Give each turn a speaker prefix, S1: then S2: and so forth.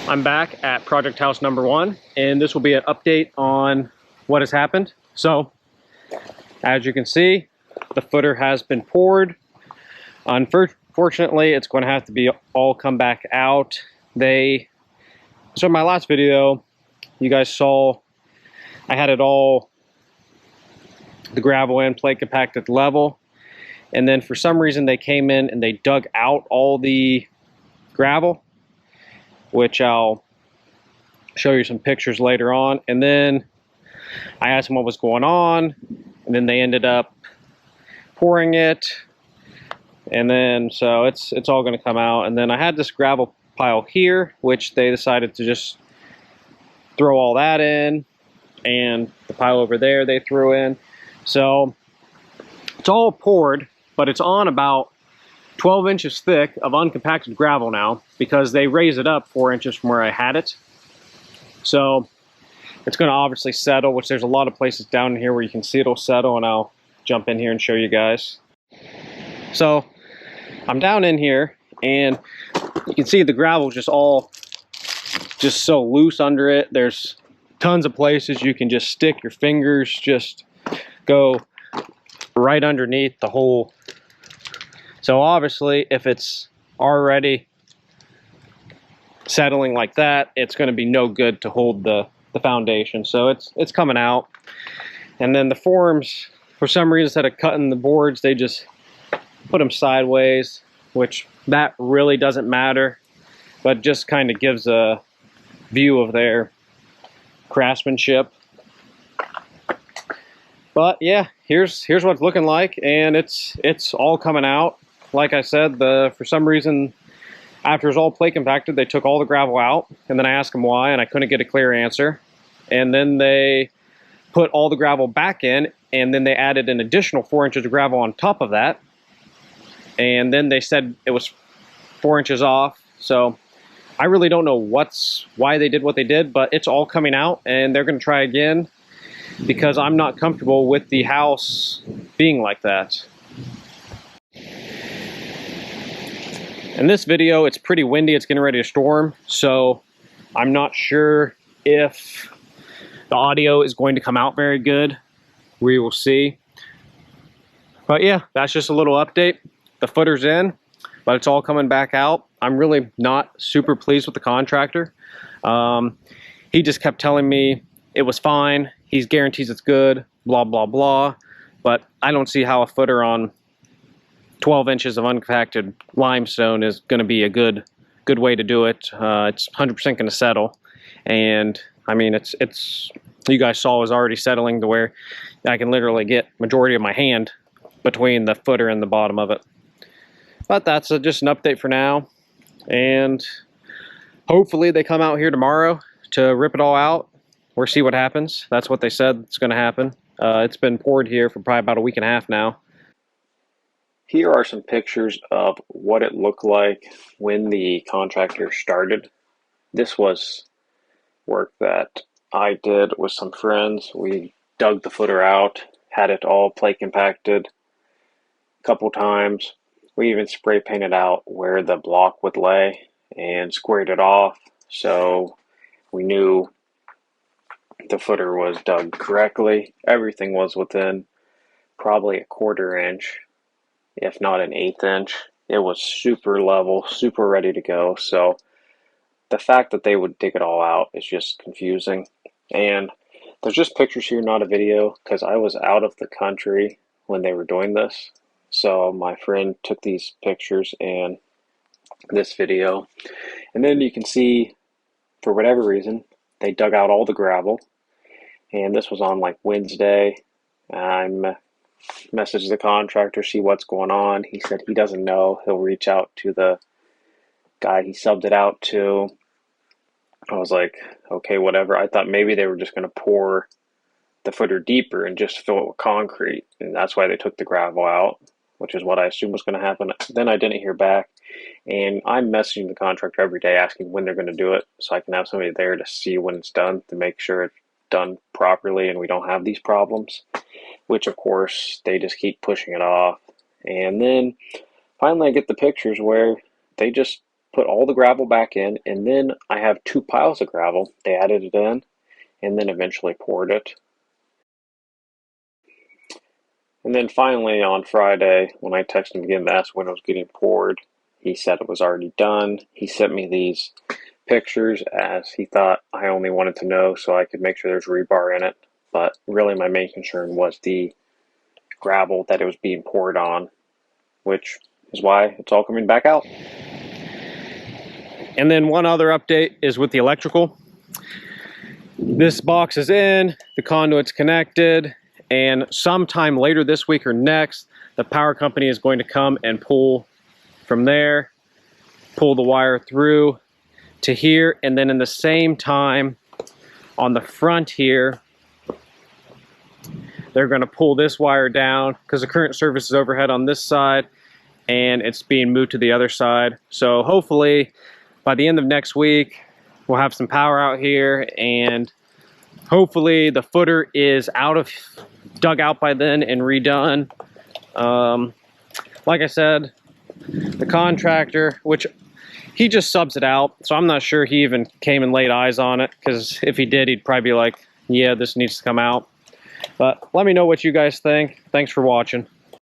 S1: I'm back at project house number 1, and this will be an update on what has happened. So, as you can see, the footer has been poured. Unfortunately, it's going to have to be all come back out. So in my last video, you guys saw I had it all, the gravel and plate compacted level, and then for some reason they came in and they dug out all the gravel, which I'll show you some pictures later on. And then I asked them what was going on, and then they ended up pouring it, and then so it's all going to come out. And then I had this gravel pile here, which they decided to just throw all that in, and the pile over there they threw in. So it's all poured, but it's on about 12 inches thick of uncompacted gravel now, because they raised it up 4 inches from where I had it. So it's going to obviously settle, which there's a lot of places down here where you can see it'll settle, and I'll jump in here and show you guys. So I'm down in here, and you can see the gravel just so loose under it. There's tons of places you can just stick your fingers, just go right underneath the hole. So obviously, if it's already settling like that, it's going to be no good to hold the foundation. So it's coming out. And then the forms, for some reason, instead of cutting the boards, they just put them sideways, which that really doesn't matter, but just kind of gives a view of their craftsmanship. But yeah, here's what it's looking like, and it's all coming out. Like I said, for some reason, after it was all plate compacted, they took all the gravel out, and then I asked them why, and I couldn't get a clear answer. And then they put all the gravel back in, and then they added an additional 4 inches of gravel on top of that. And then they said it was 4 inches off. So I really don't know why they did what they did, but it's all coming out, and they're going to try again, because I'm not comfortable with the house being like that. In this video, it's pretty windy. It's getting ready to storm, so I'm not sure if the audio is going to come out very good. We will see. But yeah, that's just a little update. The footer's in, but it's all coming back out. I'm really not super pleased with the contractor. He just kept telling me it was fine. He guarantees it's good, blah, blah, blah. But I don't see how a footer on 12 inches of uncompacted limestone is going to be a good way to do it. It's 100% going to settle. And I mean, it's you guys saw is already settling to where I can literally get majority of my hand between the footer and the bottom of it. But that's just an update for now, and hopefully they come out here tomorrow to rip it all out. We'll see what happens. That's what they said it's going to happen. It's been poured here for probably about a week and a half now. Here are some pictures of what it looked like when the contractor started. This was work that I did with some friends. We dug the footer out, had it all plate compacted a couple times. We even spray painted out where the block would lay and squared it off, so we knew the footer was dug correctly. Everything was within probably a 1/4 inch, if not an 1/8 inch. It was super level, super ready to go. So the fact that they would dig it all out is just confusing. And there's just pictures here, not a video, because I was out of the country when they were doing this. So my friend took these pictures and this video. And then you can see, for whatever reason, they dug out all the gravel. And this was on like Wednesday. I messaged the contractor, see what's going on. He said he doesn't know. He'll reach out to the guy he subbed it out to. I was like, okay, whatever. I thought maybe they were just going to pour the footer deeper and just fill it with concrete, and that's why they took the gravel out, which is what I assumed was going to happen. Then I didn't hear back, and I'm messaging the contractor every day asking when they're going to do it, so I can have somebody there to see when it's done, to make sure it's done properly and we don't have these problems, which of course they just keep pushing it off. And then finally I get the pictures where they just put all the gravel back in, and then I have 2 piles of gravel. They added it in and then eventually poured it. And then finally on Friday, when I texted him again to ask when it was getting poured, he said it was already done. He sent me these pictures as he thought I only wanted to know so I could make sure there's rebar in it. But really my main concern was the gravel that it was being poured on, which is why it's all coming back out. And then one other update is with the electrical. This box is in, the conduit's connected, and sometime later this week or next, the power company is going to come and pull from there, pull the wire through to here, and then in the same time on the front here, they're going to pull this wire down because the current service is overhead on this side and it's being moved to the other side. So hopefully by the end of next week, we'll have some power out here, and hopefully the footer is dug out by then and redone. Like I said, the contractor, which he just subs it out, so I'm not sure he even came and laid eyes on it, because if he did, he'd probably be like, yeah, this needs to come out. But let me know what you guys think. Thanks for watching.